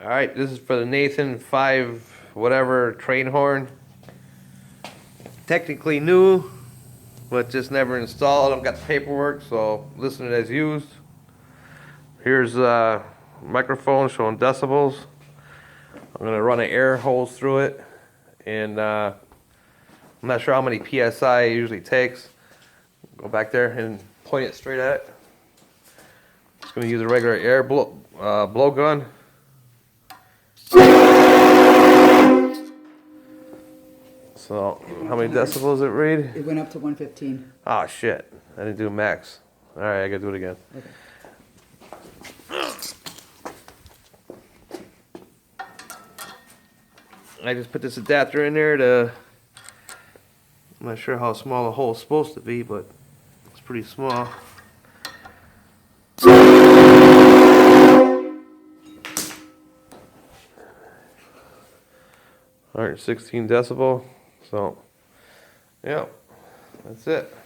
Alright, this is for the Nathan 5 whatever train horn. Technically new, but just never installed. I've got the paperwork, so listen to it as used. Here's a microphone showing decibels. I'm going to run an air hose through it, and I'm not sure how many PSI it usually takes. Go back there and point it straight at it. Just going to use a regular air blow gun. So, how many decibels it read? It went up to 115. Oh shit, I didn't do max. Alright, I gotta do it again. Okay. I just put this adapter in there to, I'm not sure how small the hole's supposed to be, but it's pretty small. Alright, 16 decibel. So, yeah, that's it.